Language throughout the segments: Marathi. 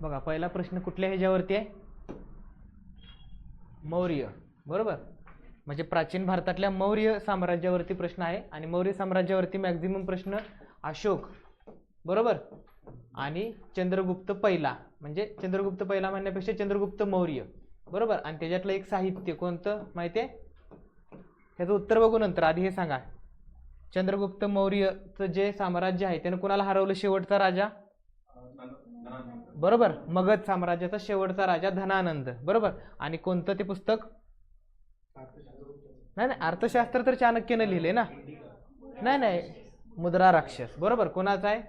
बघा पहिला प्रश्न कुठल्या ह्याच्यावरती आहे, मौर्य, बरोबर. म्हणजे प्राचीन भारतातल्या मौर्य साम्राज्यावरती प्रश्न आहे आणि मौर्य साम्राज्यावरती मॅक्झिमम प्रश्न अशोक, बरोबर, आणि चंद्रगुप्त पहिला, म्हणजे चंद्रगुप्त पहिला म्हणण्यापेक्षा चंद्रगुप्त मौर्य, बरोबर. आणि त्याच्यातलं एक साहित्य कोणतं माहितीये, ह्याचं उत्तर बघू नंतर, आधी हे सांगा. चंद्रगुप्त मौर्यचं जे साम्राज्य आहे त्यानं कुणाला हरवलं, शेवटचा राजा, बरोबर, मगध साम्राज्याचा शेवटचा राजा धनानंद, बरोबर. आणि कोणतं ते पुस्तक, नाही नाही, अर्थशास्त्र तर चाणक्यने लिहिले ना, नाही नाही, मुद्रा राक्षस, बरोबर. कोणाचा आहे,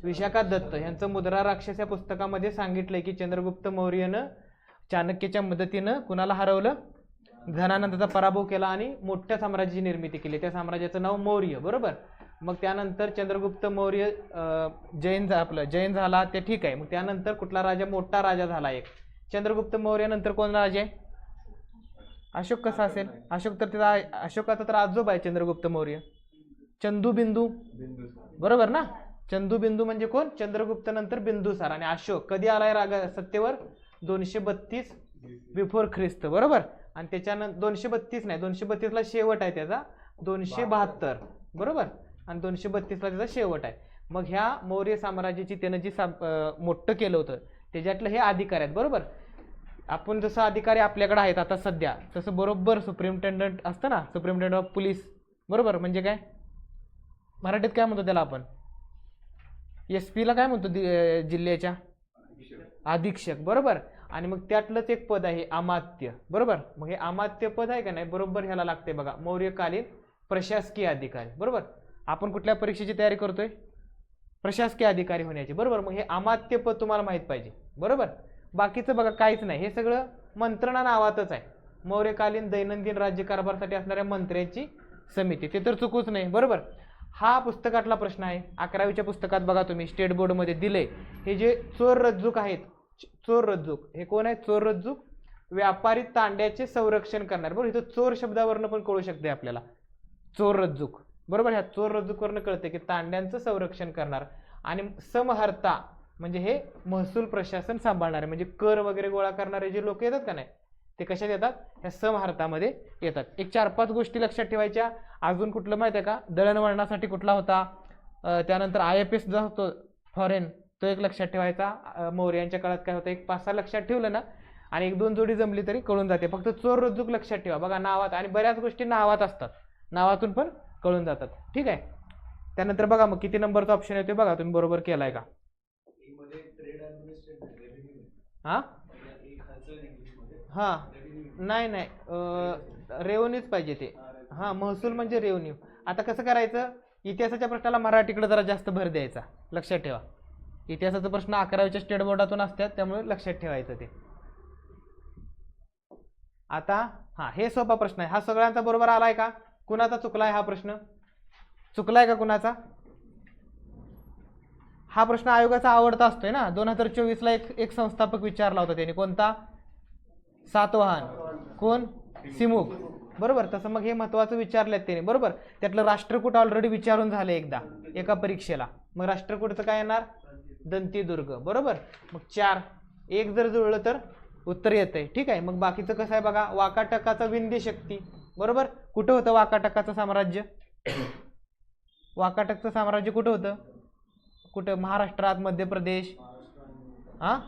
विशाखा दत्त यांचं मुद्रा राक्षस या पुस्तकामध्ये सांगितलंय की चंद्रगुप्त मौर्यनं चाणक्याच्या मदतीनं कुणाला हरवलं, धनानंदाचा पराभव केला आणि मोठ्या साम्राज्याची निर्मिती केली, त्या साम्राज्याचं नाव मौर्य, बरोबर. मग त्यानंतर चंद्रगुप्त मौर्य जैन झाला, ते ठीक आहे. मग त्यानंतर कुठला राजा, मोठा राजा झाला एक, चंद्रगुप्त मौर्य नंतर कोण राजा आहे, अशोक. कसा असेल, अशोक तर त्याचा, अशोकाचा तर आजोबा आहे चंद्रगुप्त मौर्य, चंदूबिंदू, बरोबर ना. चंदूबिंदू म्हणजे कोण, चंद्रगुप्त नंतर बिंदुसार. आणि अशोक कधी आलाय राजा सत्तेवर, 232 बिफोर ख्रिस्त, बरोबर. आणि त्याच्यानंतर 232 नाही, 232 ला शेवट आहे त्याचा, 272, बरोबर. आणि 232 ला त्याचा शेवट आहे. मग ह्या मौर्य साम्राज्याची त्यानं जी मोठं केलं होतं त्याच्यातलं हे अधिकारी आहेत, बरोबर. आपण जसं अधिकारी आपल्याकडे आहेत आता सध्या, तसं बरोबर सुप्रिमटेंडंट असतं ना, सुप्रिमटेंडंट ऑफ पोलीस, बरोबर. म्हणजे काय मराठीत काय म्हणतो त्याला आपण, SP ला काय म्हणतो, जिल्ह्याच्या अधीक्षक, बरोबर. आणि मग त्यातलंच एक पद आहे अमात्य, बरोबर. मग हे अमात्य पद आहे का नाही, बरोबर ह्याला लागते बघा, मौर्यकालीन प्रशासकीय अधिकारी, बरोबर. आपण कुठल्या परीक्षेची तयारी करतोय, प्रशासकीय अधिकारी होण्याची, बरोबर. मग हे अमात्य पद तुम्हाला माहित पाहिजे, बरोबर. बाकीचं बघा काहीच नाही, हे सगळं मंत्रणा नावातच आहे, मौर्यकालीन दैनंदिन राज्यकारभारासाठी असणाऱ्या मंत्र्यांची समिती, ते तर चुकूच नाही, बरोबर. हा पुस्तकातला प्रश्न आहे, 11वीच्या पुस्तकात बघा तुम्ही, स्टेट बोर्ड मध्ये दिले. हे जे चोर रज्जुक आहेत, चोर रज्जुक, हे कोण आहेत, चोर रज्जुक, व्यापारी तांड्याचे संरक्षण करणार, बरोबर. इथं चोर शब्दावरनं पण कळू शकते आपल्याला, चोर रज्जुक, बरोबर. ह्या चोर रज्जुकवरनं कळते की तांड्यांचं संरक्षण करणार. आणि समहर्ता म्हणजे हे महसूल प्रशासन सांभाळणारे, म्हणजे कर वगैरे गोळा करणारे जे लोक येतात का नाही, ते कशात येतात, ह्या समहर्तामध्ये येतात. एक 4-5 गोष्टी लक्षात ठेवायच्या. अजून कुठलं माहिती आहे का, दळणवळणासाठी कुठला होता, त्यानंतर IFS जो होतो फॉरेन, तो एक लक्षात ठेवायचा. मौर्यांच्या काळात काय होतं, एक 5-6 लक्षात ठेवलं ना, आणि 1-2 जोडी जमली तरी कळून जाते. फक्त चोर रज्जुक लक्षात ठेवा बघा, नावात, आणि बऱ्याच गोष्टी नावात असतात, नावातून पण कळून जातात, ठीक आहे. त्यानंतर बघा मग किती नंबरचा ऑप्शन येतो बघा, तुम्ही बरोबर केलाय का. हा हा, नाही नाही, रेव्हन्यूच पाहिजे ते, हा, महसूल म्हणजे रेव्हन्यू. आता कसं करायचं, इतिहासाच्या प्रश्नाला मराठीकडे जरा जास्त भर द्यायचा, लक्षात ठेवा. इतिहासाचा प्रश्न 11वीच्या स्टेट बोर्डातून असतात, त्यामुळे लक्षात ठेवायचं ते. आता हा, हे सोपा प्रश्न आहे, हा सगळ्यांचा बरोबर आलाय का, कुणाचा चुकलाय, हा प्रश्न चुकलाय का कुणाचा. हा प्रश्न आयोगाचा आवडता असतोय ना. 2024 ला एक संस्थापक विचारला होता त्याने, कोणता, सातवाहन, कोण, सिमुक, बरोबर. तसं मग हे महत्वाचं विचारलेत त्याने, बरोबर. त्यातलं राष्ट्रकूट ऑलरेडी विचारून झालं एकदा एका परीक्षेला. मग राष्ट्रकूटचं काय येणार, दंतीदुर्ग, बरोबर. मग 4-1 जर जुळलं तर उत्तर येतंय, ठीक आहे. मग बाकीचं कसं आहे बघा, वाकाटकाचा विंध्य शक्ती, बरोबर. कुठं होतं वाकाटकाचं साम्राज्य, वाकाटकचं साम्राज्य कुठं होतं, कुठं, महाराष्ट्रात, मध्य प्रदेश, हा,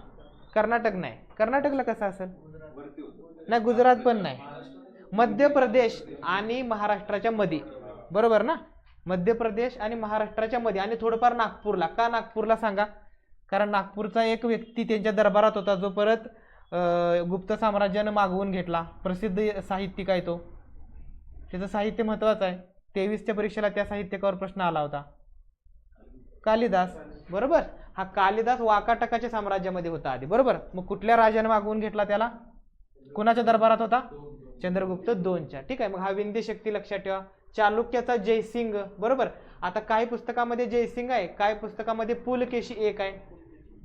कर्नाटक नाही, कर्नाटकला कसं असेल, नाही, गुजरात पण नाही, मध्य प्रदेश आणि महाराष्ट्राच्या मध्ये, बरोबर ना. मध्य प्रदेश आणि महाराष्ट्राच्या मध्ये, आणि थोडंफार नागपूरला. का नागपूरला सांगा, कारण नागपूरचा एक व्यक्ती त्यांच्या दरबारात होता जो परत गुप्त साम्राज्यानं मागवून घेतला, प्रसिद्ध साहित्यिक आहे तो, त्याचं साहित्य महत्वाचं आहे. 23च्या परीक्षेला त्या साहित्यकावर प्रश्न आला होता, कालिदास, बरोबर. हा कालिदास वाकाटकाच्या साम्राज्यामध्ये होता आधी, बरोबर. मग कुठल्या राजाने मागवून घेतला त्याला, कुणाच्या दरबारात होता, चंद्रगुप्त 2च्या, ठीक आहे. मग हा विंध्य शक्ती लक्षात ठेवा. चालुक्याचा जयसिंग, बरोबर. आता काही पुस्तकामध्ये जयसिंग आहे, काही पुस्तकामध्ये पुलकेशी 1 आहे,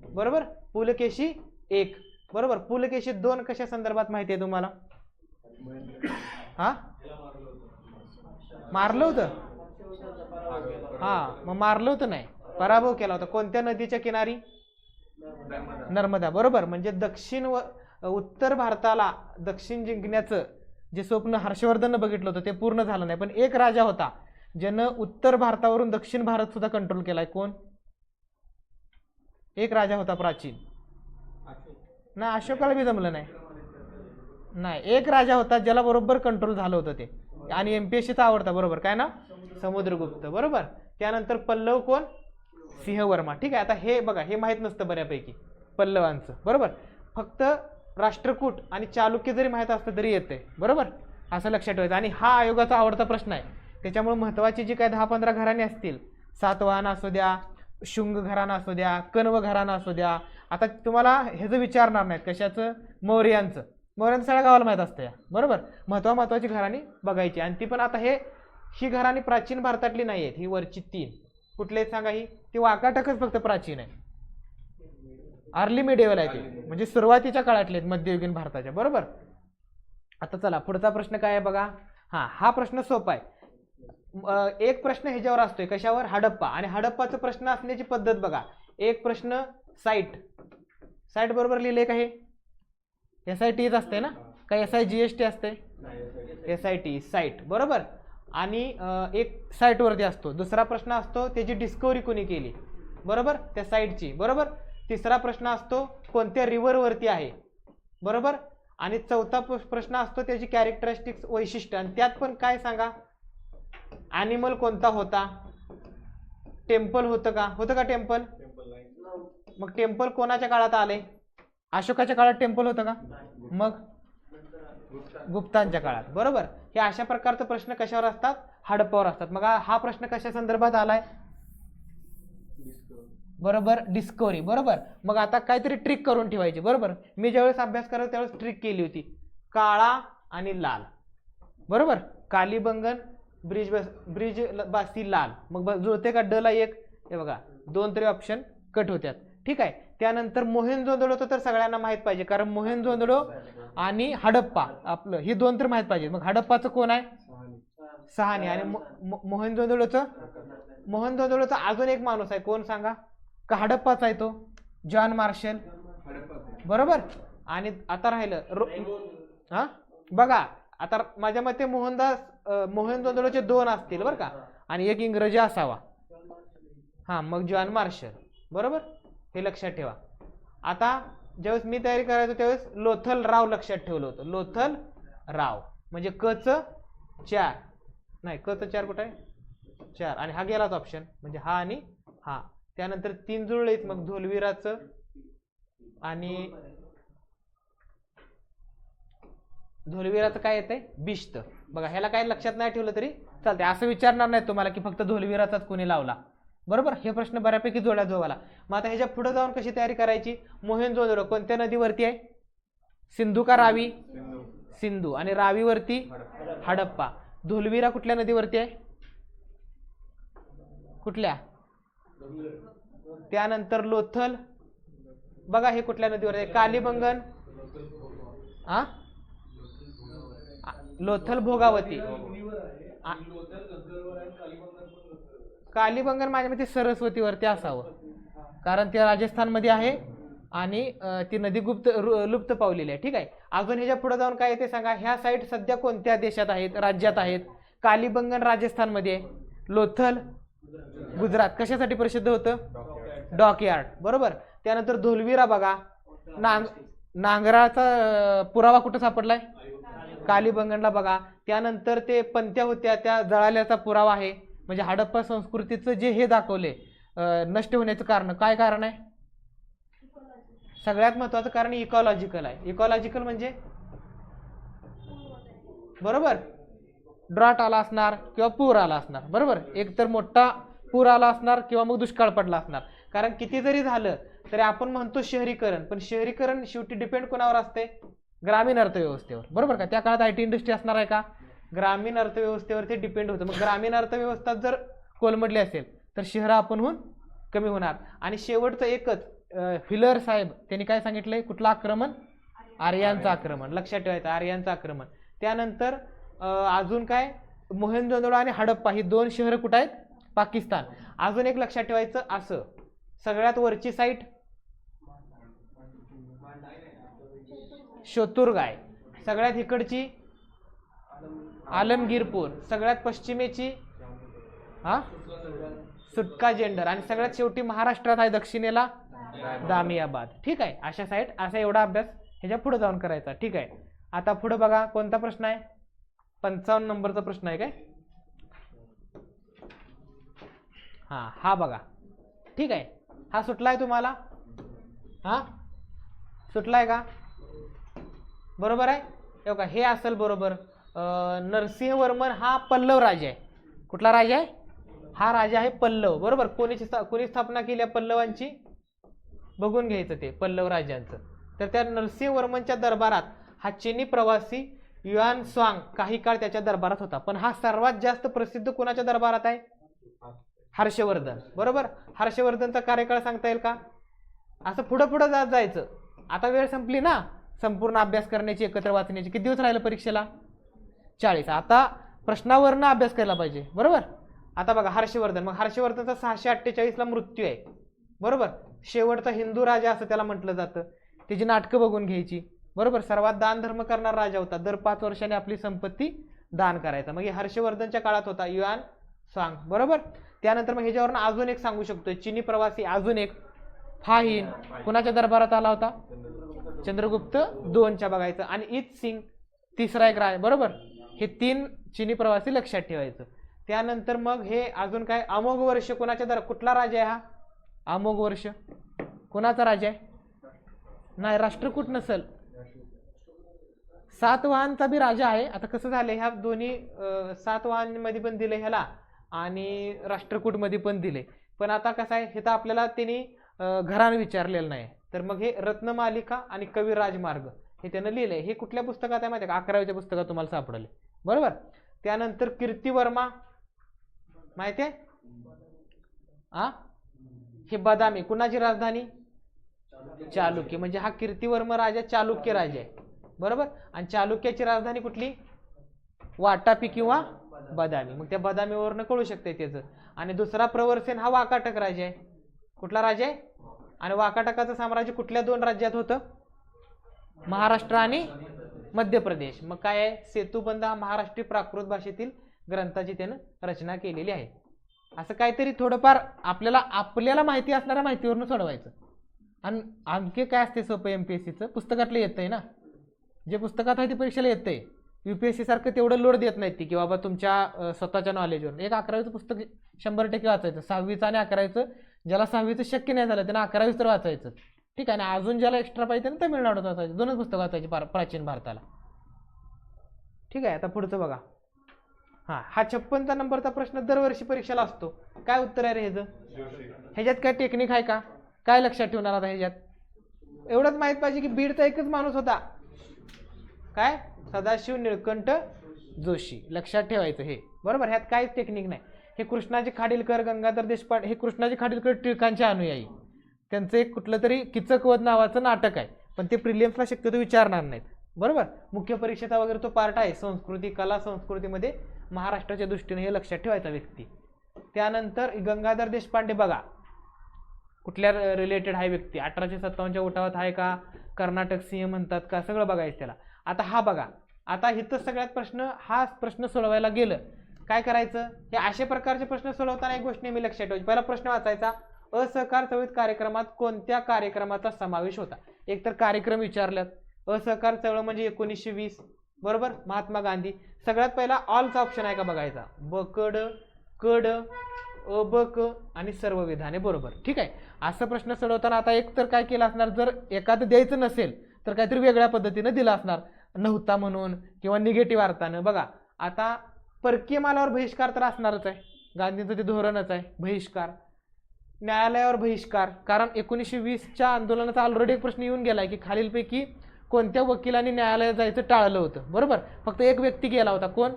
बरोबर. पुलकेशी 1, बरोबर. पुलकेशी 2 कशा संदर्भात माहिती आहे तुम्हाला, हा, मारलं होतं, हा, मग मारलं होतं नाही, पराभव केला होता. कोणत्या नदीच्या किनारी, नर्मदा, बरोबर. म्हणजे दक्षिण व उत्तर भारताला दक्षिण जिंकण्याचं जे स्वप्न हर्षवर्धननं बघितलं होतं ते पूर्ण झालं नाही. पण एक राजा होता ज्यानं उत्तर भारतावरून दक्षिण भारत सुद्धा कंट्रोल केलाय. कोण? एक राजा होता प्राचीन. ना, अशोकाला बी जमलं नाही. नाही, एक राजा होता ज्याला बरोबर कंट्रोल झालं होतं ते, आणि एमपीएससीचा आवडता, बरोबर. काय ना? समुद्रगुप्त, बरोबर. त्यानंतर पल्लव कोण? सिंहवर्मा. ठीक आहे. आता हे बघा, हे माहित नसतं बऱ्यापैकी पल्लवांचं, बरोबर. फक्त राष्ट्रकूट आणि चालुक्य जरी माहित असतं तरी येते, बरोबर. असं लक्षात ठेवायचं. आणि हा आयोगाचा आवडता प्रश्न आहे. त्याच्यामुळे महत्वाची जी काय 10-15 घराणे असतील, सातवाहन असू द्या, शुंग घराणा असू द्या, कण्व घराणा असू द्या, आता तुम्हाला ह्याचं विचारणार नाहीत. कशाचं? मौर्यांचं. मौर्यांचं सगळ्या गावाला माहीत असतं या, बरोबर. महत्वाची घराणी बघायची. आणि ती पण आता ही घराणी प्राचीन भारतातली नाही आहेत. ही वरची 3 कुठले सांगा? ही ती वाकाटकच फक्त प्राचीन आहे. अर्ली मिडिएवल आहे ते, म्हणजे सुरुवातीच्या काळातले आहेत, मध्ययुगीन भारताच्या, बरोबर. आता चला पुढचा प्रश्न काय आहे बघा. हा प्रश्न सोपा आहे. एक प्रश्न ह्याच्यावर असतोय, कशावर? हडप्पा. आणि हडप्पाचा प्रश्न असण्याची पद्धत बघा. एक प्रश्न साईट बरोबर लिहिले का? हे SIT असते ना, का SIGST असते? SIT, साईट, बरोबर. आणि एक साईटवरती असतो. दुसरा प्रश्न असतो त्याची डिस्कवरी कोणी केली, बरोबर, त्या साईटची, बरोबर. तिसरा प्रश्न असतो कोणत्या रिव्हरवरती आहे, बरोबर. आणि चौथा प्रश्न असतो त्याची कॅरेक्टरिस्टिक्स, वैशिष्ट्य. आणि त्यात पण काय सांगा? ॲनिमल कोणता होता? टेम्पल होतं का टेम्पल? मग टेम्पल कोणाच्या काळात आले? अशोकाच्या काळात टेम्पल होतं का? मग गुप्तांच्या काळात, बरोबर. हे अशा प्रकारचे प्रश्न कशावर असतात? हडप्पावर असतात. मग हा प्रश्न कशा संदर्भात आलाय? बरोबर, डिस्कवरी, बरोबर. मग आता काहीतरी ट्रिक करून ठेवायची, बरोबर. मी ज्यावेळेस अभ्यास करत त्यावेळेस ट्रिक केली होती, काळा आणि लाल, बरोबर. कालीबंगन, ब्रिज बासी लाल. मग जुळते का? डला एक, हे बघा 2 तरी ऑप्शन कट होत्यात. ठीक आहे. त्यानंतर मोहेंजोदडोचं तर सगळ्यांना माहित पाहिजे, कारण मोहेंजोदडो आणि हडप्पा आपलं ही 2 तर माहित पाहिजे. मग हडप्पाचं कोण आहे? सहानी. आणि मोहेंजोदडोचा अजून एक माणूस आहे, कोण सांगा? का हडप्पाचा आहे तो? जॉन मार्शल, बरोबर. आणि आता राहिलं बघा, आता माझ्या मते मोहेंजोदडोचे 2 असतील, बरं का, आणि एक इंग्रजी असावा. मग जॉन मार्शल, बरोबर. हे लक्षात ठेवा. आता ज्यावेळेस मी तयारी करायचो त्यावेळेस लोथल राव लक्षात ठेवलं होतं. लोथल राव म्हणजे कचं 4 नाही, कचं 4 कुठं आहे? 4. आणि हा गेलाच ऑप्शन, म्हणजे हा आणि हा. त्यानंतर 3 जुळलेत. मग धोलवीराचं आणि धोलवीराचं काय येतंय? बिश्त. बघा, ह्याला काय लक्षात नाही ठेवलं तरी चालतंय. असं विचारणार नाही तुम्हाला की फक्त धोलवीराचाच कोणी लावला, बरोबर. हे प्रश्न बऱ्यापैकी जोड्या जोवाला. मग आता ह्याच्या पुढे जाऊन कशी तयारी करायची? मोहेंजोदडो कोणत्या नदीवरती आहे? सिंधू का रावी? सिंधू. आणि रावीवरती हडप्पा. धोलवीरा कुठल्या नदीवरती आहे? कुठल्या? त्यानंतर लोथल, बघा हे कुठल्या नदीवर आहे? कालीबंगन, लोथल भोगावती. कालीबंगन माझ्या मते सरस्वतीवरती असावं, कारण ते राजस्थानमध्ये आहे आणि ती नदी लुप्त पावलेली आहे. ठीक आहे. अजून ह्याच्या पुढे जाऊन काय येते सांगा? ह्या साईट सध्या कोणत्या देशात आहेत, राज्यात आहेत? कालीबंगन राजस्थानमध्ये आहे, लोथल गुजरात. कशासाठी प्रसिद्ध होतं? डॉकयार्ड, बरोबर. त्यानंतर धोलवीरा बघा, नांगराचा पुरावा कुठं सापडलाय? कालीबंगनला बघा. त्यानंतर ते पंत्या होत्या त्या जळाल्याचा पुरावा आहे. म्हणजे हडप्पा संस्कृतीचं जे हे दाखवले नष्ट होण्याचं कारण काय कारण आहे? सगळ्यात महत्वाचं कारण इकॉलॉजिकल आहे. इकॉलॉजिकल म्हणजे बरोबर ड्रॉट आला असणार किंवा पूर आला असणार, बरोबर. एक तर मोठा पूर आला असणार किंवा मग दुष्काळ पडला असणार. कारण किती जरी झालं तरी आपण म्हणतो शहरीकरण, पण शहरीकरण शेवटी डिपेंड कोणावर असते? ग्रामीण अर्थव्यवस्थेवर, बरोबर का. त्या काळात IT इंडस्ट्री असणार आहे का? ग्रामीण अर्थव्यवस्थेवरती डिपेंड होतं. मग ग्रामीण अर्थव्यवस्था जर कोलमडली असेल तर शहरं आपणहून कमी होणार. आणि शेवटचं एकच, फिलर साहेब त्यांनी काय सांगितलंय? कुठलं आक्रमण? आर्यांचं आक्रमण. लक्षात ठेवायचं, आर्यांचं आक्रमण. त्यानंतर अजून काय? मोहेंजोदडो आणि हडप्पा ही 2 शहरं कुठं आहेत? पाकिस्तान. अजून एक लक्षात ठेवायचं, असं सगळ्यात वरची साईट शोतुर्गाय. सगळ्यात इकडची आलमगीरपूर. सगळ्यात पश्चिमेची सुटका जेंडर. आणि सगळ्यात शेवटी महाराष्ट्रात आहे दक्षिणेला दामियाबाद. ठीक आहे, अशा साईड असा एवढा अभ्यास ह्याच्या पुढे जाऊन करायचा. ठीक आहे, आता पुढे बघा कोणता प्रश्न आहे. 55 नंबरचा प्रश्न आहे काय. हा बघा. ठीक आहे, हा सुटलाय तुम्हाला. सुटलाय का. बरोबर आहे का. हे असेल बरोबर. नरसिंहवर्मन हा पल्लव राजा आहे. कुठला राजा आहे. हा राजा आहे पल्लव. बरोबर. कोणी स्थापना केली पल्लवांची बघून घ्यायचं ते पल्लव राजांचं. तर त्या नरसिंहवर्मनच्या दरबारात हा चीनी प्रवासी युआन स्वांग काही काळ त्याच्या दरबारात होता. पण हा सर्वात जास्त प्रसिद्ध कोणाच्या दरबारात आहे. हर्षवर्धन. बरोबर. हर्षवर्धनचा कार्यकाळ सांगता येईल का. असं पुढे जात जायचं. आता वेळ संपली ना संपूर्ण अभ्यास करण्याची एकत्र वाचण्याची. किती दिवस राहिलं परीक्षेला. 40. आता प्रश्नावरनं अभ्यास करायला पाहिजे. बरोबर. आता बघा हर्षवर्धन. मग हर्षवर्धनचा 648 ला मृत्यू आहे. बरोबर. शेवटचा हिंदू राजा असं त्याला म्हटलं जातं. त्याची नाटकं बघून घ्यायची. बरोबर. सर्वात दान धर्म करणारा राजा होता. दर 5 वर्षांनी आपली संपत्ती दान करायचा. मग हे हर्षवर्धनच्या काळात होता युआन स्वांग. बरोबर. त्यानंतर मग ह्याच्यावरून अजून एक सांगू शकतो. चीनी प्रवासी अजून एक फाहिन कुणाच्या दरबारात आला होता. चंद्रगुप्त 2च्या बघायचं. आणि इत सिंग तिसरा एक राजा. बरोबर. हे 3 चीनी प्रवासी लक्षात ठेवायचं. त्यानंतर मग हे अजून काय. अमोघ वर्ष कुणाच्या कुठला राजा आहे हा. अमोघ वर्ष कुणाचा राजा आहे. नाही राष्ट्रकूट नसल. सातवाहनचा बी राजा आहे. आता कसं झालं ह्या दोन्ही सातवाहन मध्ये पण दिले ह्याला आणि राष्ट्रकूट मध्ये पण दिले. पण आता कसं आहे हे तर आपल्याला त्यांनी घराने विचारलेलं नाही. तर मग हे रत्नमालिका आणि कवी राजमार्ग हे त्यानं लिहिलंय. हे कुठल्या पुस्तकात आहे माहिती आहे का. 11वीच्या पुस्तकात तुम्हाला सापडले. बरोबर. त्यानंतर कीर्तिवर्मा माहिती आहे. हे बदामी कुणाची राजधानी. चालुक्य. म्हणजे हा कीर्तिवर्मा राजा चालुक्य राजा आहे. बरोबर. आणि चालुक्याची राजधानी कुठली. वाटापी किंवा बदामी. मग त्या बदामीवरनं कळू शकते त्याचं. आणि दुसरा प्रवरसेन हा वाकाटक राजा आहे. कुठला राजा आहे. आणि वाकाटकाचं साम्राज्य कुठल्या 2 राज्यात होतं. महाराष्ट्र आणि मध्य प्रदेश. मग काय आहे सेतुबंध हा महाराष्ट्रीय प्राकृत भाषेतील ग्रंथाची त्यानं रचना केलेली आहे. असं काहीतरी थोडंफार आपल्याला माहिती असणाऱ्या माहितीवरून सोडवायचं. आणि आणखी काय असते सोपं एमपीएससीचं पुस्तकातलं येतंय ना. जे पुस्तकात आहे ते परीक्षेला येतंय. यूपीएससी सारखं तेवढं लोड देत नाहीत ती की बाबा तुमच्या स्वतःच्या नॉलेजवर. एक 11वीचं पुस्तक 100% वाचायचं. 6वीचं आणि 11वीचं. ज्याला 6वीचं शक्य नाही झालं त्यानं 11वीच तर वाचायचं. ठीक आहे ना. अजून ज्याला एक्स्ट्रा पाहिजे ना तमिळनाडूत वाचायचं. 2च पुस्तकं वाचायची प्राचीन भारताला. ठीक आहे. आता पुढचं बघा. हा 56 नंबरचा प्रश्न दरवर्षी परीक्षेला असतो. काय उत्तर आहे रे ह्याचं. ह्याच्यात काय टेक्निक आहे का. काय लक्षात ठेवणार आता ह्याच्यात. एवढंच माहित पाहिजे की बीडचा एकच माणूस होता. काय सदाशिव निळकंठ जोशी. लक्षात ठेवायचं हे. बरोबर. ह्यात काहीच टेक्निक नाही. हे कृष्णाजी खाडीलकर गंगाधर देशपांडे हे कृष्णाजी खाडीलकर टिळकांचे अनुयायी. त्यांचं एक कुठलं तरी किचकवध नावाचं नाटक आहे. पण ते प्रिलियम्सला शक्यतो विचारणार नाहीत. बरोबर. मुख्य परीक्षेचा वगैरे तो पार्ट आहे. संस्कृती कला संस्कृतीमध्ये महाराष्ट्राच्या दृष्टीने हे लक्षात ठेवायचा व्यक्ती. त्यानंतर गंगाधर देशपांडे बघा कुठल्या रिलेटेड आहे व्यक्ती. 1857च्या उठावात आहे का. कर्नाटक सिंह म्हणतात का. सगळं बघायचं त्याला. आता हा बघा. आता इथं सगळ्यात हा प्रश्न सोडवायला गेलं काय करायचं. हे अशा प्रकारचे प्रश्न सोडवताना एक गोष्ट नेहमी लक्षात ठेवायची. पहिला प्रश्न वाचायचा. असहकार चळवळीत कार्यक्रमात कोणत्या कार्यक्रमाचा समावेश होता. एक तर कार्यक्रम विचारल्यात. असहकार चळवळ म्हणजे 1920. बरोबर. महात्मा गांधी. सगळ्यात पहिला ऑलचा ऑप्शन आहे का बघायचा. बकड कड अबक आणि सर्व विधाने. बरोबर. ठीक आहे. असं प्रश्न सोडवताना आता एक तर काय केलं असणार. जर एखादं द्यायचं नसेल तर काहीतरी वेगळ्या पद्धतीनं दिलं असणार. नव्हता म्हणून किंवा निगेटिव्ह अर्थानं. बघा आता परकीय मालावर बहिष्कार तर असणारच आहे. गांधींचं ते धोरणच आहे बहिष्कार. न्यायालयावर बहिष्कार. कारण 1920च्या आंदोलनाचा ऑलरेडी एक प्रश्न येऊन गेलाय की खालीलपैकी कोणत्या वकिलांनी न्यायालयात जायचं टाळलं होतं. बरोबर. फक्त एक व्यक्ती गेला होता. कोण.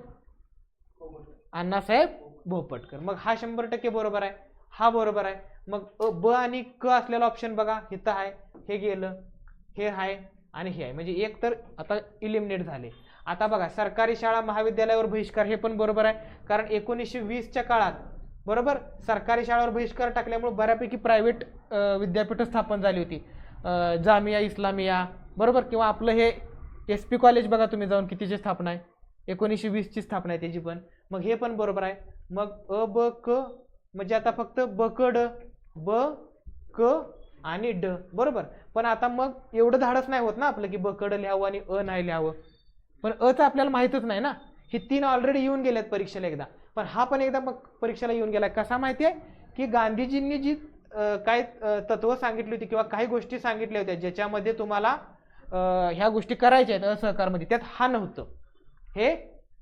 अण्णासाहेब भोपटकर. मग हा 100% बरोबर आहे. हा बरोबर आहे. मग ब आणि क असलेला ऑप्शन बघा इथं आहे. हे गेलं. हे आहे आणि हे आहे. म्हणजे एक तर आता इलिमिनेट झाले. आता बघा सरकारी शाळा महाविद्यालयावर बहिष्कार हे पण बरोबर आहे. कारण 1920च्या काळात बरोबर सरकारी शाळावर बहिष्कार टाकल्यामुळे बऱ्यापैकी प्रायव्हेट विद्यापीठ स्थापन झाली होती. जामिया इस्लामिया, बरोबर, किंवा आपलं हे SP कॉलेज बघा तुम्ही जाऊन, कितीची स्थापना आहे, 1920ची स्थापना आहे त्याची पण, मग हे पण बरोबर आहे. मग अ ब क म्हणजे आता फक्त ब क ड, ब क आणि ड, बरोबर. पण आता मग एवढं धाडस नाही होत ना आपलं की ब क ड लिहावं आणि अ नाही लिहावं, पण अचं आपल्याला माहितच नाही ना. हे 3 ऑलरेडी येऊन गेलेत परीक्षेला एकदा, पण हा पण एकदा मग परीक्षेला येऊन गेलाय. कसा माहिती आहे की गांधीजींनी जी काय तत्व सांगितली होती किंवा काही गोष्टी सांगितल्या होत्या ज्याच्यामध्ये तुम्हाला ह्या गोष्टी करायच्या आहेत असहकारमध्ये, त्यात हा नव्हतं, हे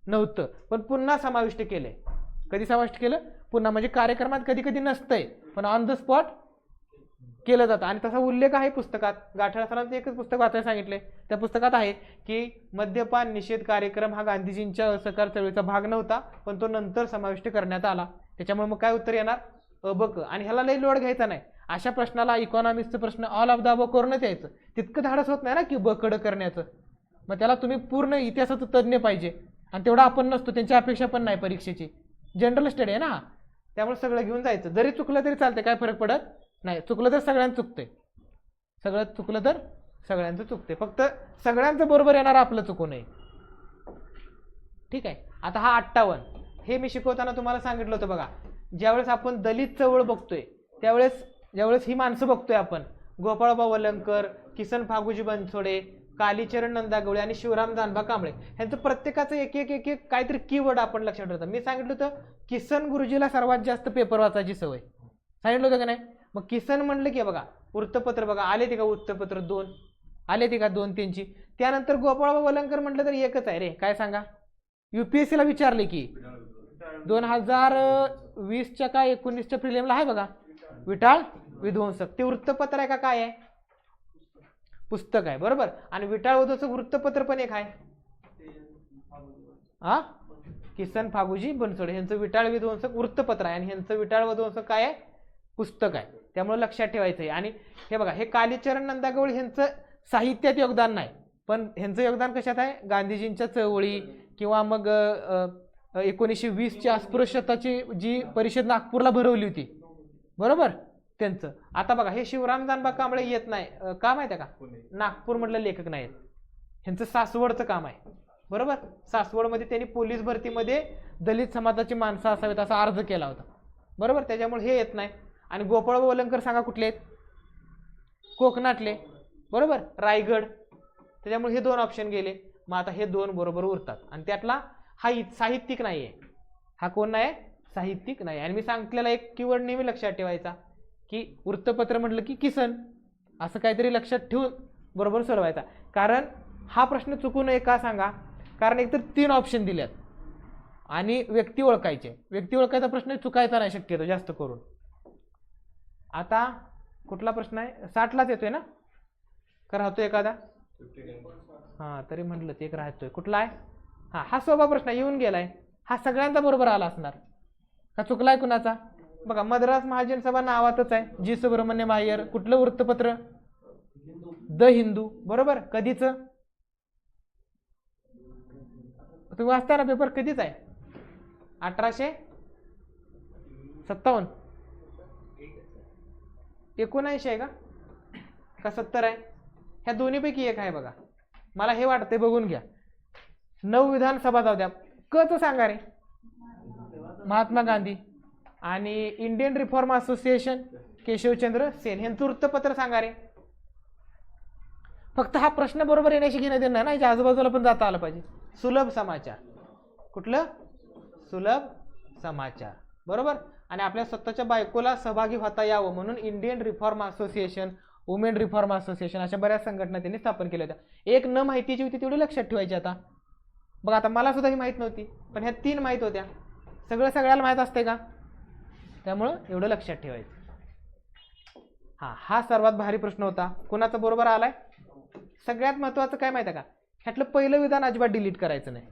नव्हतं, पण पुन्हा समाविष्ट केले. कधी समाविष्ट केलं? पुन्हा. म्हणजे कार्यक्रमात कधी कधी नसतंय पण ऑन द स्पॉट केलं जातं. आणि तसा उल्लेख आहे पुस्तकात. गाठाळ सरांचं एकच पुस्तक वाचायला सांगितलंय, त्या पुस्तकात आहे की मद्यपान निषेध कार्यक्रम हा गांधीजींच्या असहकार चळवळीचा भाग नव्हता, पण तो नंतर समाविष्ट करण्यात आला. त्याच्यामुळे मग काय उत्तर येणार? अ ब क. आणि ह्याला लई लोड घ्यायचा नाही. अशा प्रश्नाला इकॉनॉमिक्सचं प्रश्न ऑल ऑफ द अबव करूनच यायचं. तितकं धाडस होत नाही ना की ब क ड करण्याचं. मग त्याला तुम्ही पूर्ण इतिहासाचं तज्ज्ञ पाहिजे, आणि तेवढा आपण नसतो, त्यांची अपेक्षा पण नाही परीक्षेची. जनरल स्टडी आहे ना, त्यामुळे सगळं घेऊन जायचं. जरी चुकलं तरी चालतंय, काय फरक पडत नाही. चुकलं तर सगळ्यांचं चुकतंय, सगळं चुकलं तर सगळ्यांचं चुकतंय, फक्त सगळ्यांचं बरोबर येणार आपलं चुकू नये. ठीक आहे. आता हा 58 हे मी शिकवताना तुम्हाला सांगितलं होतं बघा, ज्यावेळेस आपण दलित चळवळ बघतोय ज्यावेळेस ही माणसं बघतोय आपण, गोपाळबा वलंकर, किसन फागुजी बनसोडे, कालीचरण नंदा गवळे आणि शिवराम जानबा कांबळे, ह्यांचं प्रत्येकाचं एक एक काहीतरी कीवर्ड आपण लक्षात ठेवतो. मी सांगितलं होतं किसन गुरुजीला सर्वात जास्त पेपर वाचायची सवय, सांगितलं होतं का नाही? मग किसन म्हणलं की बघा वृत्तपत्र बघा आले ते का, वृत्तपत्र 2 आले ते का, 2-3ची. त्यानंतर गोपाळबा वलंकर म्हटलं तर एकच आहे रे, काय सांगा? UPSC ला विचारले की 2020च्या का 19च्या प्रिलिमला आहे बघा, विटाळ विध्वंसक. ते वृत्तपत्र आहे का काय आहे? पुस्तक आहे, बरोबर. आणि विटाळ विध्वंसक वृत्तपत्र पण एक आहे. हा, किसन फागुजी बनसोडे यांचं विटाळ विध्वंसक वृत्तपत्र आहे, आणि ह्यांचं विटाळ विध्वंसक काय आहे? पुस्तक आहे. त्यामुळे लक्षात ठेवायचं आहे. आणि हे बघा, हे कालीचरण नंदा गवळी ह्यांचं साहित्यात योगदान नाही, पण ह्यांचं योगदान कशात आहे? गांधीजींच्या चळवळी, किंवा मग 1920ची अस्पृश्यताची जी परिषद नागपूरला भरवली होती, बरोबर, त्यांचं. आता बघा, हे शिवराम जानबा कांबळे येत नाही का माहिती आहे का? नागपूर मधले लेखक नाहीत, ह्यांचं सासवडचं काम आहे, बरोबर. सासवडमध्ये त्यांनी पोलीस भरतीमध्ये दलित समाजाची माणसं असावीत असा अर्ज केला होता, बरोबर. त्याच्यामुळे हे येत नाही. आणि गोपाळबा वलंकर सांगा कुठले आहेत? कोकणातले, बरोबर, रायगड. त्याच्यामुळे हे 2 ऑप्शन गेले. मग आता हे 2 बरोबर उरतात, आणि त्यातला हा साहित्यिक नाही आहे. हा कोण नाही? साहित्यिक नाही. आणि मी सांगितलेला एक कीवर्ड नेहमी लक्षात ठेवायचा की वृत्तपत्र म्हटलं की किसन, असं काहीतरी लक्षात ठेवून बरोबर सोडवायचा. कारण हा प्रश्न चुकू नये का सांगा? कारण एकतर 3 ऑप्शन दिल्यात, आणि व्यक्ती ओळखायचे. व्यक्ती ओळखायचा प्रश्न चुकायचा नाही शक्यतो जास्त करून. आता कुठला प्रश्न आहे? 60लाच येतोय ना, का राहतोय एखादा? हा, तरी म्हटलं ते एक राहतोय. कुठला आहे? हा, हा सोपा प्रश्न येऊन गेलाय. हा सगळ्यांचा बरोबर आला असणार का? चुकलाय कुणाचा? बघा, मद्रास महाजन सभा नावातच आहे. जी सुब्रमण्यम अय्यर. कुठलं वृत्तपत्र? द हिंदू, बरोबर. कधीच? तुम्ही वाचता ना पेपर, कधीच आहे? 1857, 19 आहे का 70 आहे? ह्या दोन्हीपैकी एक आहे बघा, मला हे वाटतंय, बघून घ्या. 9 विधानसभा जाऊ द्या. क च सांगा रे. महात्मा गांधी. आणि Indian reform association Keshavchandra Sen, ह्यांचं वृत्तपत्र सांगा रे. फक्त हा प्रश्न बरोबर येण्याशी घेणं देणं ना, याच्या आजूबाजूला पण जाता आलं पाहिजे. सुलभ समाचार. कुठलं? सुलभ समाचार, बरोबर. आणि आपल्या स्वतःच्या बायकोला सहभागी होता यावं म्हणून Indian reform association, women reform association, अशा बऱ्याच संघटना त्यांनी स्थापन केल्या होत्या. एक न माहितीची होती तेवढी लक्षात ठेवायची. आता बघा, आता मला सुद्धा ही माहित नव्हती, पण ह्या 3 माहित होत्या. सगळं सगळ्याला माहित असते का? त्यामुळं एवढं लक्षात ठेवायचं. हा सर्वात भारी प्रश्न होता. कोणाचा बरोबर आलाय? सगळ्यात महत्वाचं काय माहिती आहे का? ह्यातलं पहिलं विधान अजिबात डिलीट करायचं नाही,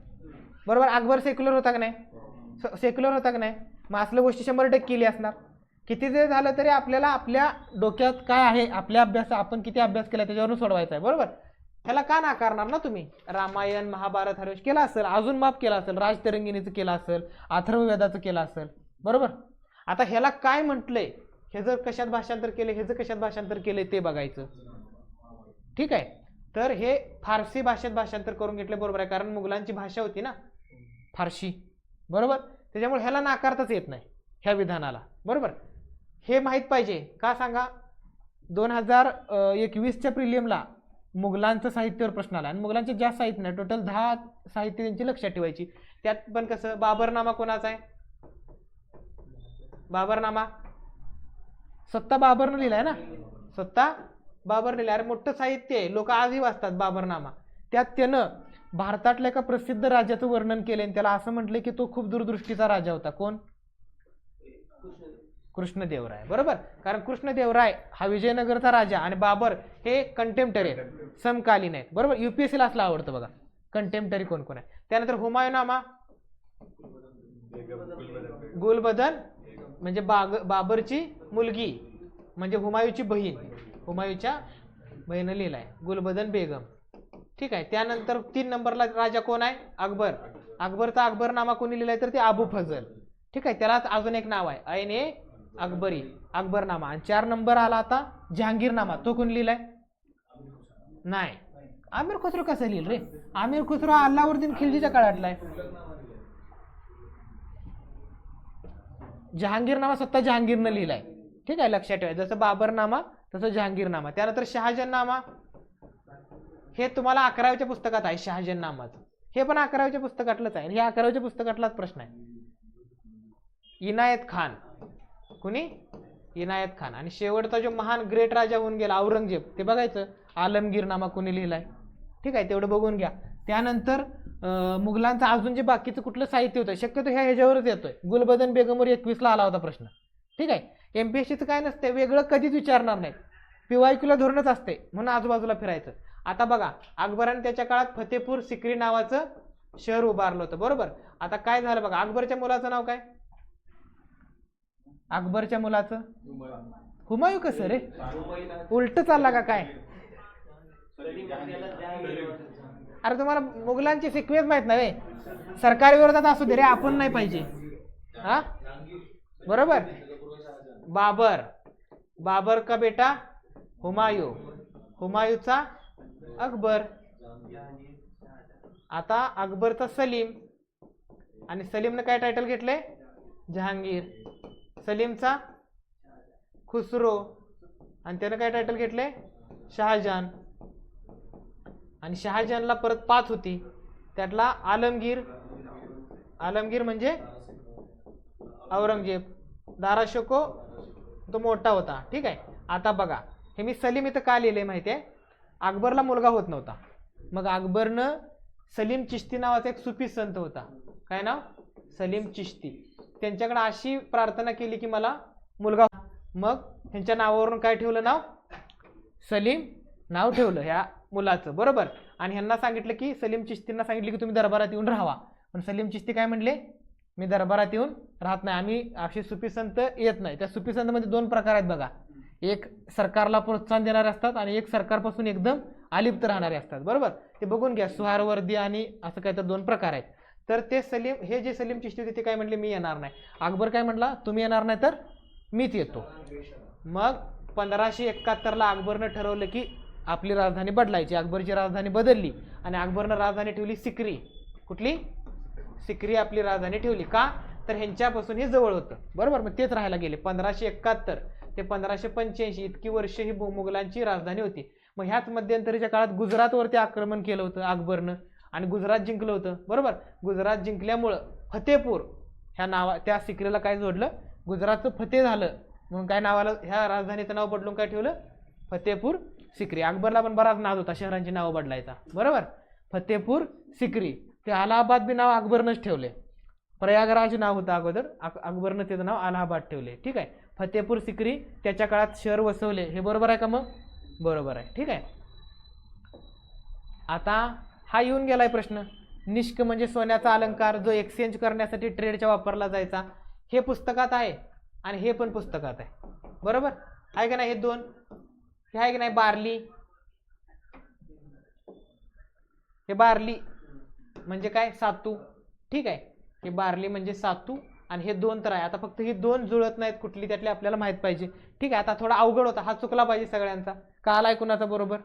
बरोबर. अकबर सेक्युलर होता का नाही? सेक्युलर होता का नाही? मग असल्या गोष्टी 100% केली असणार. किती जरी झालं तरी आपल्याला आपल्या डोक्यात काय आहे, आपल्या अभ्यास, आपण किती अभ्यास केला त्याच्यावरून सोडवायचा आहे, बरोबर. ह्याला का नाकारणार ना तुम्ही? रामायण, महाभारत, हरवेश केला असेल, अजून माफ केला असेल, राजतरंगिणीचं केलं असेल, अथर्ववेदाचं केलं असेल, बरोबर. आता ह्याला काय म्हटलंय, हे जर कशात भाषांतर केले, हे जर कशात भाषांतर केले ते बघायचं. ठीक आहे. तर हे फारसी भाषेत भाषांतर करून घेतले, बरोबर आहे, कारण मुघलांची भाषा होती ना फारसी, बरोबर. त्याच्यामुळे ह्याला नाकारताच येत नाही ह्या विधानाला, बरोबर. हे माहीत पाहिजे का सांगा, 2021च्या प्रिलियमला मुघलांचं साहित्यावर प्रश्न आला आणि मुघलांचे जास्त साहित्य नाही, टोटल 10 साहित्य त्यांची लक्षात ठेवायची. त्यात पण कसं, बाबरनामा कोणाचा आहे, बाबरनामा स्वतः बाबरनं लिहिलाय ना, स्वतः बाबर लिहिलाय. अरे मोठं साहित्य आहे, लोक आजही वाचतात बाबरनामा. त्यात त्यानं भारतातल्या एका प्रसिद्ध राजाचं वर्णन केले आणि त्याला असं म्हटलं की तो खूप दूरदृष्टीचा राजा होता. कोण? कृष्णदेवराय, बरोबर. कारण कृष्णदेवराय हा विजयनगरचा राजा आणि बाबर हे कंटेम्पटरी आहेत, समकालीन आहेत, बरोबर. युपीएससीला असला आवडतं बघा कंटेम्पटरी कोण कोण आहे. त्यानंतर हुमायूनामा, गुलबदन म्हणजे बाबरची मुलगी म्हणजे हुमायूची बहीण, हुमायूच्या बहिणी लिहिलाय गुलबदन बेगम, ठीक आहे. त्यानंतर 3 नंबरला राजा कोण आहे? अकबर. अकबरचा अकबरनामा कोणी लिहिलाय तर ते अबू फजल, ठीक आहे. त्यालाच अजून एक नाव आहे ऐन ए अकबरी, अकबरनामा. आणि 4 नंबर आला आता जहांगीरनामा, तो कोण लिहिलाय? नाही, आमिर खुसरो कसं लिहिल रे? आमिर खुसरो अल्लाउद्दीन खिलजीच्या काळातला आहे. जहांगीरनामा स्वतः जहांगीरनं लिहिलाय, ठीक आहे, लक्षात ठेवा. जसं बाबरनामा तसं जहांगीरनामा. त्यानंतर शहाजहाननामा, हे तुम्हाला 11वीच्या पुस्तकात आहे शहाजहाननामाचं, हे पण 11वीच्या पुस्तकातलंच आहे, हे 11वीच्या पुस्तकातलाच प्रश्न आहे. इनायत खान, कुणी? इनायत खान. आणि शेवटचा जो महान ग्रेट राजा होऊन गेला औरंगजेब, ते बघायचं, आलमगीरनामा कोणी लिहिलाय, ठीक आहे, तेवढं बघून घ्या. त्यानंतर मुघलांचं अजून जे बाकीचं कुठलं साहित्य होतं, शक्यतो ह्याच्यावरच येतोय. गुलबदन बेगमवर 21ला आला होता प्रश्न, ठीक आहे. एमपीएससीचं काय नसते, वेगळं कधीच विचारणार नाही, पीवायक्यूला धोरणच असते, म्हणून आजूबाजूला फिरायचं. आता बघा, अकबराने त्याच्या काळात फतेपूर सिक्री नावाचं शहर उभारलं होतं, बरोबर. आता काय झालं बघा, अकबरच्या मुलाचं नाव काय? अकबरच्या मुलाचं हुमायूं. कसं रे, उलट चालला का काय? अरे तुम्हाला मुघलांची सिक्वेन्स माहित नाही, सरकारी विरोधात असू दे रे, आपण नाही पाहिजे, हा, बरोबर. बाबर, बाबर का बेटा हुमायूं, हुमायूंचा अकबर. आता अकबरचा सलीम, आणि सलीमने काय टायटल घेतले? जहांगीर. सलीमचा खुसरो, आणि त्याने काय टायटल घेतले? शहाजहान. आणि शहाजहानला परत 5 होती, त्यातला आलमगीर, आलमगीर म्हणजे औरंगजेब. दाराशोको तो मोठा होता, ठीक आहे. आता बघा, हे मी सलीम इथं का लिहिले माहिती आहे? अकबरला मुलगा होत नव्हता, मग अकबरनं सलीम चिश्ती नावाचा एक सुफी संत होता, काय नाव? सलीम चिश्ती. त्यांच्याकडे अशी प्रार्थना केली की मला मुलगा, मग त्यांच्या नावावरून काय ठेवलं नाव? सलीम नाव ठेवलं ह्या मुलाचं, बरोबर. आणि ह्यांना सांगितलं की, सलीम चिश्तींना सांगितलं की तुम्ही दरबारात येऊन राहावा, पण सलीम चिश्ती काय म्हणले? मी दरबारात येऊन राहत नाही, आम्ही अशी सुफी संत येत नाही. त्या सुफी संतमध्ये 2 प्रकार आहेत बघा, एक सरकारला प्रोत्साहन देणारे असतात आणि एक सरकारपासून एकदम अलिप्त राहणारे असतात, बरोबर. ते बघून घ्या, सुहारवर्दी आणि असं काय तर 2 प्रकार आहेत. तर ते सलीम, हे जे सलीम चिश्ती होते ते काय म्हणले? मी येणार नाही. अकबर काय म्हटला? तुम्ही येणार नाही तर मीच येतो. मग 1571ला अकबरनं ठरवलं की आपली राजधानी बदलायची. अकबरची राजधानी बदलली आणि अकबरनं राजधानी ठेवली सिक्री. कुठली? सिक्री आपली राजधानी ठेवली. का? तर ह्यांच्यापासून हे जवळ होतं, बरोबर. मग तेच राहायला गेले. 1571 ते 1585 इतकी वर्ष ही मुघलांची राजधानी होती. मग ह्याच मध्यंतरीच्या काळात गुजरातवरती आक्रमण केलं होतं अकबरनं आणि गुजरात जिंकलं होतं, बरोबर. गुजरात जिंकल्यामुळं फतेपूर ह्या नावा, त्या सिक्रीला काय जोडलं? गुजरातचं फतेह झालं म्हणून काय नावाला, ह्या राजधानीचं नाव बदलून काय ठेवलं? फतेपूर सिक्री. अकबरला पण बराच नाद होता शहरांची नावं बदलायचा, बरोबर. फतेपूर सिक्री. ते अलाहाबाद बी नाव अकबरनंच ठेवले. प्रयागराज नाव होतं अगोदर, अकबरनं त्याचं नाव अलाहाबाद ठेवले, ठीक आहे. फतेपूर सिक्री त्याच्या काळात शहर वसवले, हे बरोबर आहे का? मग बरोबर आहे, ठीक आहे. आता हा येऊन गेलाय प्रश्न, निष्क म्हणजे सोन्याचा अलंकार, जो एक्सचेंज करण्यासाठी ट्रेडच्या वापरला जायचा. हे पुस्तकात आहे आणि हे पण पुस्तकात आहे, बरोबर आहे का नाही? हे 2 हे आहे की नाही? बार्ली, हे बार्ली म्हणजे काय? सातू, ठीक आहे. हे बार्ली म्हणजे सातू आणि हे 2 तर आहे. आता फक्त ही 2 जुळत नाहीत, कुठली त्यातली आपल्याला माहित पाहिजे, ठीक आहे. आता थोडा अवघड होता, हा चुकला पाहिजे सगळ्यांचा. का आलाय कुणाचा बरोबर?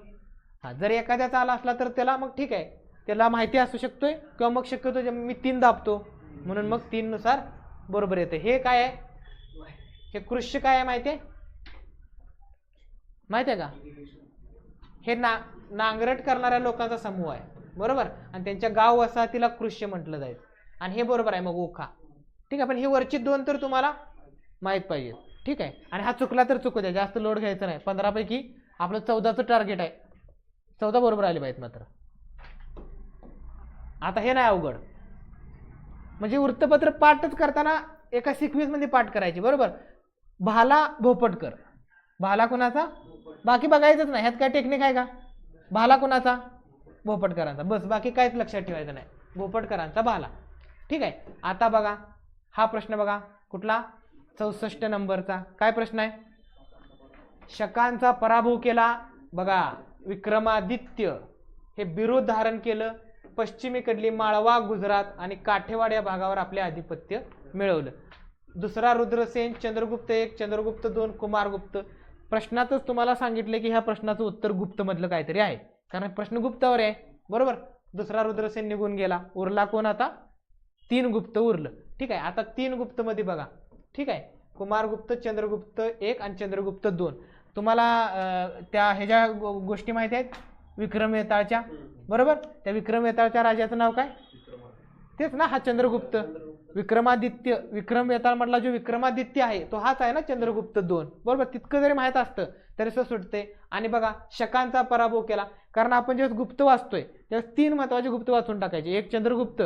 हा, जर एखाद्याचा आला असला तर त्याला मग ठीक आहे, त्याला माहिती असू शकतोय किंवा मग शक्यतो मी 3 दाबतो म्हणून मग 3 नुसार बरोबर येते. हे काय आहे, हे कृष्य काय आहे माहिती आहे का? हे नांगरट करणाऱ्या लोकांचा समूह आहे, बरोबर, आणि त्यांच्या गाव वसाहतीला कृष्य म्हटलं जाईल. आणि हे बरोबर आहे मग ओखा. ठीक आहे, पण हे वरची 2 तर तुम्हाला माहित पाहिजे. ठीक आहे, आणि हा चुकला तर चुकू द्या, जास्त लोड घ्यायचा नाही. 15 पैकी आपलं 14चं टार्गेट आहे, 14 बरोबर आले पाहिजेत मात्र. आता हे नाही अवघड, म्हणजे वृत्तपत्र पाठच करताना एका सिक्वेन्स मध्ये पाठ करायची, बरोबर. भाला भोपटकर, भाला कुणाचा, बाकी बघायचंच नाही, ह्यात काय टेक्निक आहे का? भाला कुणाचा, भोपटकरांचा, बस, बाकी काहीच लक्षात ठेवायचं नाही, भोपटकरांचा भाला. ठीक आहे, आता बघा हा प्रश्न बघा कुठला, 64 नंबरचा. काय प्रश्न आहे, शकांचा पराभव केला. बघा, विक्रमादित्य हे बिरुद धारण केलं, पश्चिमेकडली माळवा, गुजरात आणि काठेवाड या भागावर आपले आधिपत्य मिळवलं. दुसरा रुद्रसेन, चंद्रगुप्त 1, चंद्रगुप्त 2, कुमारगुप्त. प्रश्नातच तुम्हाला सांगितले की ह्या प्रश्नाचं उत्तर गुप्त मधलं काहीतरी आहे, कारण प्रश्न गुप्तावर आहे, बरोबर. दुसरा रुद्रसेन निघून गेला, उरला कोण आता, 3 गुप्त उरलं. ठीक आहे, आता 3 गुप्त मध्ये बघा, ठीक आहे, कुमारगुप्त, चंद्रगुप्त 1 आणि चंद्रगुप्त 2. तुम्हाला त्या ह्याच्या गोष्टी माहिती आहेत विक्रम वेताळच्या, बरोबर. त्या विक्रम वेताळच्या राजाचं नाव काय, तेच ना, हा चंद्रगुप्त. विक्रमादित्य, विक्रम वेताळ म्हटला जो विक्रमादित्य आहे तो हाच आहे ना, चंद्रगुप्त 2, बरोबर. तितकं जरी माहित असतं तरी सुटते. आणि बघा, शकांचा पराभव केला, कारण आपण जेव्हा गुप्त वाचतोय तेव्हा 3 महत्वाचे गुप्त वाचून टाकायचे, एक चंद्रगुप्त,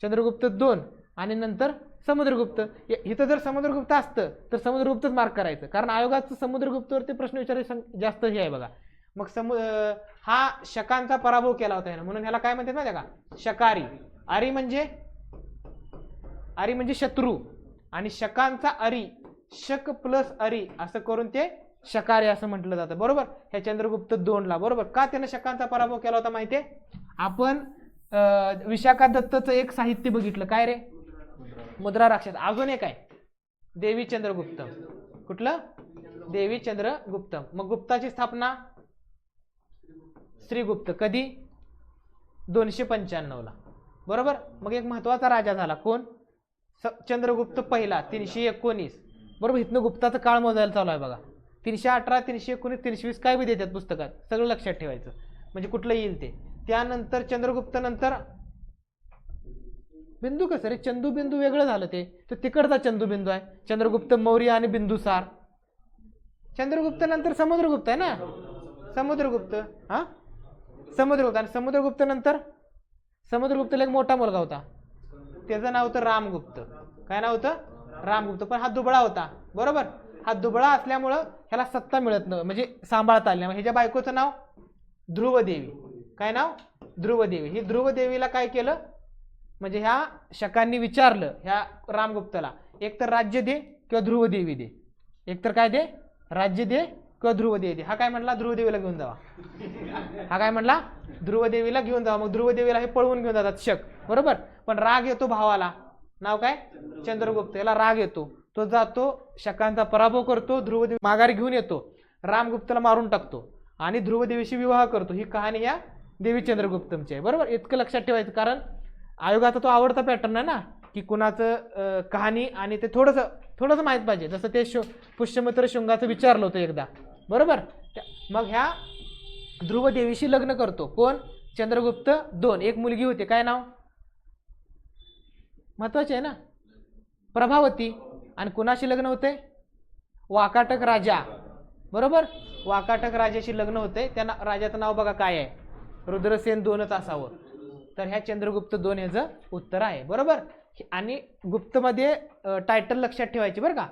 चंद्रगुप्त 2 आणि नंतर समुद्रगुप्त. इथं जर समुद्रगुप्त असतं तर समुद्रगुप्तच मार्क करायचं, कारण आयोगाचं समुद्रगुप्तवरती प्रश्न विचारायचं जास्त हे आहे बघा. मग हा शकांचा पराभव केला होता म्हणून ह्याला काय म्हणतात माहिती का, शकारी. आरी म्हणजे शत्रू, आणि शकांचा अरी, शक प्लस अरी असं करून ते शकारी असं म्हटलं जातं, बरोबर. ह्या चंद्रगुप्त 2 ला, बरोबर. का त्यानं शकांचा पराभव केला होता माहितीये, आपण विशाखा दत्तचं एक साहित्य बघितलं, काय रे, मुद्रा राक्षस. अजून एक आहे देवी चंद्रगुप्त, कुठलं, देवी चंद्रगुप्त. मग गुप्ताची स्थापना श्रीगुप्त, कधी, 295 ला, बरोबर. मग एक महत्वाचा राजा झाला कोण, चंद्रगुप्त पहिला, 319, बरोबर. इथनं गुप्ताचा काळ मोजायला चालू आहे बघा. 318, 319, 320 काय बी देतात पुस्तकात, सगळं लक्षात ठेवायचं म्हणजे कुठलं येईल ते. त्यानंतर चंद्रगुप्त नंतर बिंदू, कसं रे, चंदू बिंदू वेगळं झालं, ते तो तिकडचा चंदूबिंदू आहे. चंद्रगुप्त मौर्य आणि बिंदुसार. चंद्रगुप्त नंतर समुद्रगुप्त आहे ना, समुद्रगुप्त, हा समुद्रगुप्त. आणि समुद्रगुप्त नंतर समुद्रगुप्तला एक मोठा मुलगा होता, त्याचं नाव होतं रामगुप्त. काय नाव होतं, रामगुप्त. पण हा दुबळा होता, बरोबर. हा दुबळा असल्यामुळं ह्याला सत्ता मिळत नव्हती, म्हणजे सांभाळता आली. ह्याच्या बायकोचं नाव ध्रुवदेवी. काय नाव, ध्रुवदेवी. ही ध्रुवदेवीला काय केलं, म्हणजे ह्या शकांनी विचारलं ह्या रामगुप्ताला, एक तर राज्य दे किंवा ध्रुवदेवी दे, एक तर काय दे, राज्य दे किंवा ध्रुवदेवी दे. हा काय म्हणला, ध्रुवदेवीला घेऊन जावा. हा काय म्हणला, ध्रुवदेवीला घेऊन जावा. मग ध्रुवदेवीला हे पळवून घेऊन जातात शक, बरोबर. पण राग येतो भावाला, नाव काय, चंद्रगुप्त, याला राग येतो, तो जातो शकांचा पराभव करतो, ध्रुवदेवी माघारी घेऊन येतो, रामगुप्ताला मारून टाकतो आणि ध्रुवदेवीशी विवाह करतो. ही कहाणी या देवी चंद्रगुप्तमची आहे, बरोबर. इतकं लक्षात ठेवायचं, कारण आयोगाचा तो आवडता पॅटर्न आहे ना, की कुणाचं कहाणी आणि ते थोडंसं माहित पाहिजे. जसं ते पुष्यमित्र शृंगाचं विचारलं होतं एकदा, बरोबर. मग ह्या ध्रुवदेवीशी लग्न करतो कोण, चंद्रगुप्त 2. एक मुलगी होती, काय नाव, महत्वाचे आहे ना, प्रभावती. आणि कुणाशी लग्न होते, वाकाटक राजा, बरोबर. वाकाटक राजाशी लग्न होते. त्या राजाचं नाव बघा काय आहे, रुद्रसेन 2च असावं. तर ह्या चंद्रगुप्त 2 ह्याचं उत्तर आहे, बरोबर. आणि गुप्तमध्ये टायटल लक्षात ठेवायची बरं का.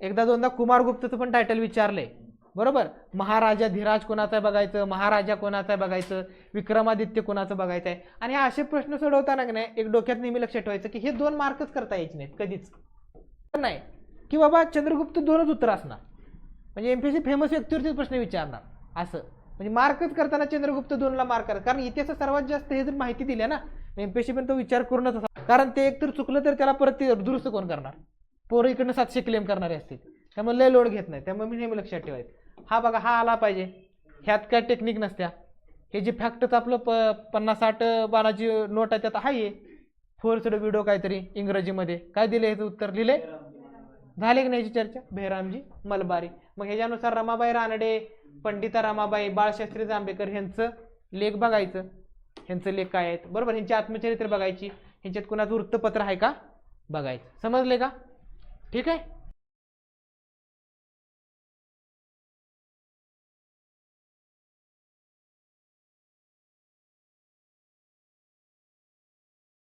एकदा दोनदा कुमारगुप्तचं पण टायटल विचारलंय, बरोबर. महाराजा धीराज कोणाचा आहे बघायचं, महाराजा कोणाचा आहे बघायचं, विक्रमादित्य कोणाचं बघायचं आहे. आणि हे असे प्रश्न सोडवताना नाही एक डोक्यात नेहमी लक्षात ठेवायचं की हे 2 मार्कच करता यायचे नाहीत कधीच, नाही की बाबा चंद्रगुप्त 2च उत्तर असणार, म्हणजे एमपीएससी फेमस व्यक्तीवरतीच प्रश्न विचारणार असं. म्हणजे मार्कच करताना चंद्रगुप्त 2 ला मार्क करतात, कारण इतिहासात सर्वात जास्त हे जर माहिती दिली ना एमपीएससी पण तो विचार करूनच असा, कारण ते एकतर चुकलं तर त्याला परत ते दुरुस्त कोण करणार, पोरं इकडनं 700 क्लेम करणारे असतील, त्यामुळे लय लोड घेत नाही. त्यामुळे मी नेहमी लक्षात ठेवायचं. हा बघा, हा आला पाहिजे, ह्यात काय टेक्निक नसत्या, हे जे फॅक्टच आपलं 50-60 बाणाची नोट आहे त्यात आहे फोर्स्ड विडो काहीतरी इंग्रजीमध्ये. काय दिले ह्याचं उत्तर लिहिले झाले की नाही याची चर्चा. बेहरामजी मलबारी. मग ह्याच्यानुसार रमाबाई रानडे, पंडिता रमाबाई, बाळशास्त्री जांभेकर ह्यांचं लेख बघायचं. ह्यांचं लेख काय आहेत बरोबर. ह्यांची आत्मचरित्र बघायची. ह्यांच्यात कुणाचं वृत्तपत्र आहे का बघायचं. समजले का. ठीक आहे.